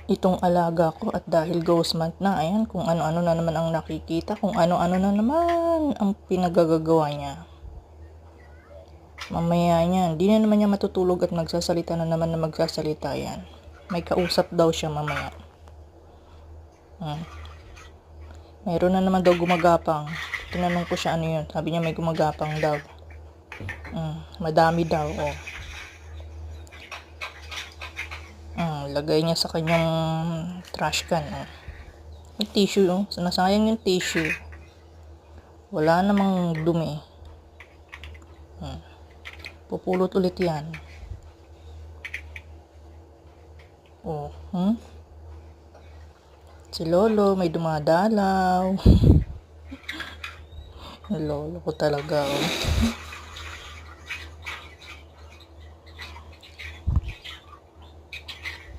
itong alaga ko at dahil ghost month na, ayan, kung ano-ano na naman ang nakikita, kung ano-ano na naman ang pinagagagawa niya. Mamaya niyan, di na naman niya matutulog at magsasalita na naman na magsasalita yan. May kausap daw siya mamaya. Mayroon na naman daw gumagapang. Tinanong ko siya ano yun. Sabi niya may gumagapang daw. Madami daw, oh. Lagay niya sa kanyang trash can, oh. May tissue, oh. Nasayang yung tissue. Wala namang dumi. Pupulot ulit yan. Oh, Si Lolo may dumadalaw. Lolo ko talaga, oh.